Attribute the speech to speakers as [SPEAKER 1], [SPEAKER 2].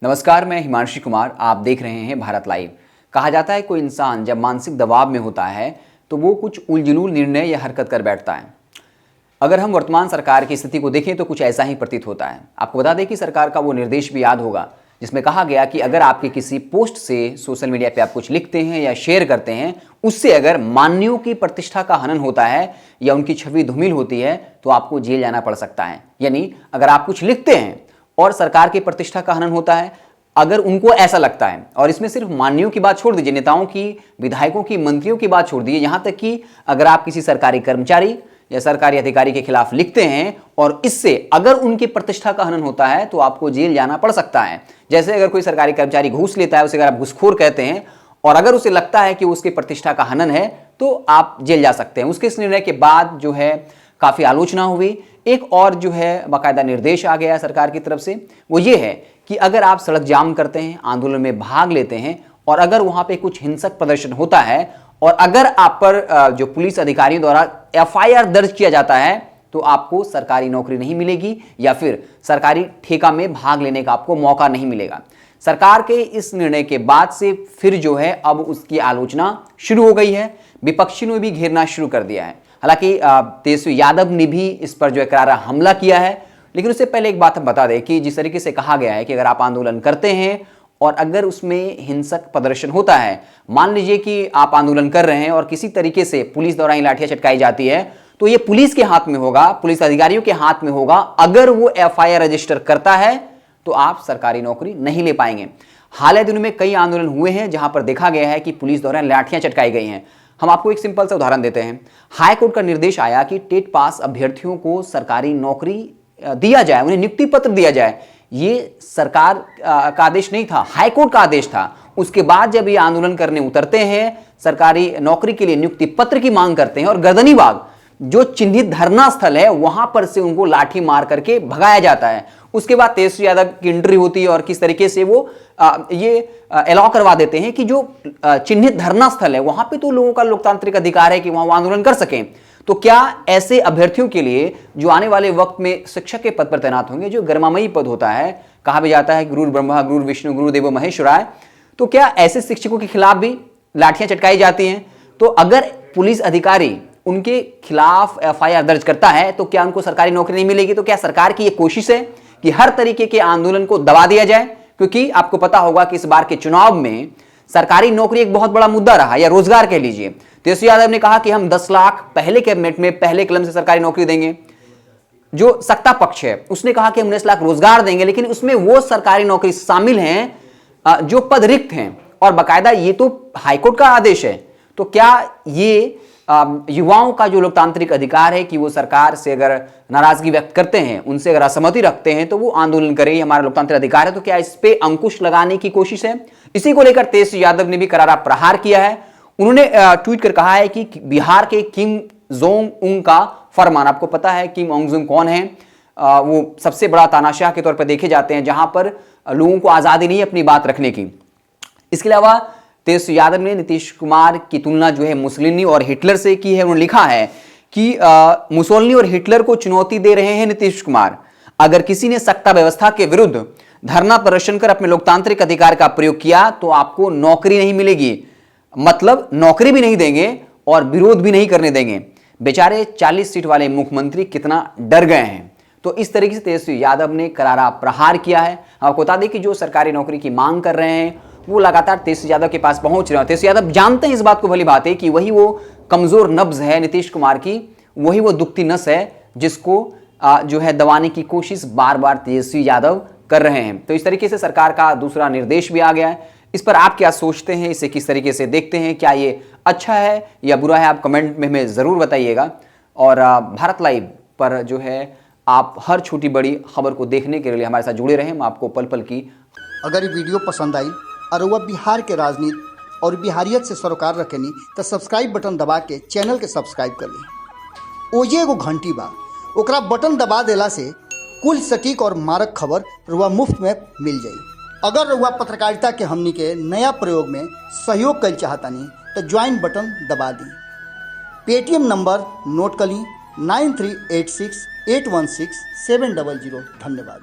[SPEAKER 1] नमस्कार, मैं हिमांशु कुमार। आप देख रहे हैं भारत लाइव। कहा जाता है कोई इंसान जब मानसिक दबाव में होता है तो वो कुछ उलझुल निर्णय या हरकत कर बैठता है। अगर हम वर्तमान सरकार की स्थिति को देखें तो कुछ ऐसा ही प्रतीत होता है। आपको बता दें कि सरकार का वो निर्देश भी याद होगा जिसमें कहा गया कि अगर आपके किसी पोस्ट से सोशल मीडिया पे आप कुछ लिखते हैं या शेयर करते हैं, उससे अगर मान्यों की प्रतिष्ठा का हनन होता है या उनकी छवि धूमिल होती है तो आपको जेल जाना पड़ सकता है। यानी अगर आप कुछ लिखते हैं और सरकार की प्रतिष्ठा का हनन होता है, अगर उनको ऐसा लगता है, और इसमें सिर्फ माननीयों की बात छोड़ दीजिए, नेताओं की, विधायकों की, मंत्रियों की बात छोड़ दीजिए, यहां तक कि अगर आप किसी सरकारी कर्मचारी या सरकारी अधिकारी के खिलाफ लिखते हैं और इससे अगर उनकी प्रतिष्ठा का हनन होता है तो आपको जेल जाना पड़ सकता है। जैसे अगर कोई सरकारी कर्मचारी घूस लेता है, उसे अगर आप घूसखोर कहते हैं और अगर उसे लगता है कि उसकी प्रतिष्ठा का हनन है तो आप जेल जा सकते हैं। उसके इस निर्णय के बाद जो है काफी आलोचना हुई। एक और जो है बाकायदा निर्देश आ गया सरकार की तरफ से, वो ये है कि अगर आप सड़क जाम करते हैं, आंदोलन में भाग लेते हैं और अगर वहां पे कुछ हिंसक प्रदर्शन होता है और अगर आप पर जो पुलिस अधिकारियों द्वारा एफआईआर दर्ज किया जाता है तो आपको सरकारी नौकरी नहीं मिलेगी या फिर सरकारी ठेका में भाग लेने का आपको मौका नहीं मिलेगा। सरकार के इस निर्णय के बाद से फिर जो है अब उसकी आलोचना शुरू हो गई है। विपक्षियों ने भी घेरना शुरू कर दिया है। हालांकि तेजस्वी यादव ने भी इस पर जो है करारा हमला किया है, लेकिन उससे पहले एक बात हम बता दें कि जिस तरीके से कहा गया है कि अगर आप आंदोलन करते हैं और अगर उसमें हिंसक प्रदर्शन होता है, मान लीजिए कि आप आंदोलन कर रहे हैं और किसी तरीके से पुलिस द्वारा ही लाठियां चटकाई जाती है, तो ये पुलिस के हाथ में होगा, पुलिस अधिकारियों के हाथ में होगा। अगर वो एफआईआर रजिस्टर करता है तो आप सरकारी नौकरी नहीं ले पाएंगे। हाल ही दिनों में कई आंदोलन हुए हैं जहां पर देखा गया है कि पुलिस द्वारा लाठियां चटकाई गई हैं। हम आपको एक सिंपल सा उदाहरण देते हैं। हाई कोर्ट का निर्देश आया कि टेट पास अभ्यर्थियों को सरकारी नौकरी दिया जाए, उन्हें नियुक्ति पत्र दिया जाए। ये सरकार का आदेश नहीं था, हाई कोर्ट का आदेश था। उसके बाद जब ये आंदोलन करने उतरते हैं, सरकारी नौकरी के लिए नियुक्ति पत्र की मांग करते हैं और गर्दनीबाग जो चिन्हित धरना स्थल है वहां पर से उनको लाठी मार करके भगाया जाता है। उसके बाद तेजस्वी यादव की एंट्री होती है और किस तरीके से वो ये अलाउ करवा देते हैं कि जो चिन्हित धरना स्थल है वहां पे तो लोगों का लोकतांत्रिक अधिकार है कि वहां वो आंदोलन कर सकें। तो क्या ऐसे अभ्यर्थियों के लिए जो आने वाले वक्त में शिक्षक के पद पर तैनात होंगे, जो गरिमामयी पद होता है, कहा भी जाता है गुरु ब्रह्मा गुरु विष्णु गुरु देवो महेश्वराय, तो क्या ऐसे शिक्षकों के खिलाफ भी लाठियां चटकाई जाती हैं? तो अगर पुलिस अधिकारी उनके खिलाफ एफआईआर दर्ज करता है तो क्या उनको सरकारी नौकरी नहीं मिलेगी? तो क्या सरकार की यह कोशिश है कि हर तरीके के आंदोलन को दबा दिया जाए? क्योंकि आपको पता होगा कि इस बार के चुनाव में सरकारी नौकरी एक बहुत बड़ा मुद्दा रहा, या रोजगार कह लीजिए। तेजस्वी यादव ने कहा कि हम 10 लाख पहले कैबिनेट में पहले कलम से सरकारी नौकरी देंगे। जो सत्ता पक्ष है उसने कहा कि हम 19 लाख रोजगार देंगे, लेकिन उसमें वो सरकारी नौकरी शामिल हैं जो पद रिक्त हैं और बाकायदा ये तो हाईकोर्ट का आदेश है। तो क्या ये युवाओं का जो लोकतांत्रिक अधिकार है कि वो सरकार से अगर नाराजगी व्यक्त करते हैं, उनसे अगर असहमति रखते हैं तो वो आंदोलन करें, हमारा लोकतांत्रिक अधिकार है, तो क्या इस पे अंकुश लगाने की कोशिश है? इसी को लेकर तेजस्वी यादव ने भी करारा प्रहार किया है। उन्होंने ट्वीट कर कहा है कि बिहार के किम जोंग उंग का फरमान, आपको पता है किम जोंग उंग कौन है, वो सबसे बड़ा तानाशाह के तौर पर देखे जाते हैं जहां पर लोगों को आजादी नहीं अपनी बात रखने की। इसके अलावा तेजस्वी यादव ने नीतीश कुमार की तुलना जो है मुसोलिनी और हिटलर से की है। उन्होंने लिखा है कि मुसोलिनी और हिटलर को चुनौती दे रहे हैं नीतीश कुमार। अगर किसी ने सत्ता व्यवस्था के विरुद्ध धरना प्रदर्शन कर अपने लोकतांत्रिक अधिकार का प्रयोग किया तो आपको नौकरी नहीं मिलेगी, मतलब नौकरी भी नहीं देंगे और विरोध भी नहीं करने देंगे। बेचारे 40 सीट वाले मुख्यमंत्री कितना डर गए हैं। तो इस तरीके से तेजस्वी यादव ने करारा प्रहार किया है। आपको बता दें कि जो सरकारी नौकरी की मांग कर रहे हैं वो लगातार तेजस्वी यादव के पास पहुंच रहे हैं। तेजस्वी यादव जानते हैं इस बात को भली बात है कि वही वो कमजोर नब्ज है नीतीश कुमार की, वही वो दुखती नस है जिसको जो है दबाने की कोशिश बार बार तेजस्वी यादव कर रहे हैं। तो इस तरीके से सरकार का दूसरा निर्देश भी आ गया है। इस पर आप क्या सोचते हैं, इसे किस तरीके से देखते हैं, क्या ये अच्छा है या बुरा है, आप कमेंट में हमें जरूर बताइएगा। और भारत लाइव पर जो है आप हर छोटी बड़ी खबर को देखने के लिए हमारे साथ जुड़े रहें। हम आपको पल पल की
[SPEAKER 2] अगर ये वीडियो पसंद आई और वह बिहार के राजनीति और बिहारियत से सरोकार रखेनी तो सब्सक्राइब बटन दबा के चैनल के सब्सक्राइब कर ली। ओजे एगो घंटी बा, ओकरा बटन दबा देला से कुल सटीक और मारक खबर रुआ मुफ्त में मिल जाई। अगर रुआ पत्रकारिता के हमनी के नया प्रयोग में सहयोग कर चाहतानी तो ज्वाइन बटन दबा दी। पेटीएम नंबर नोट कर ली 9386816700। धन्यवाद।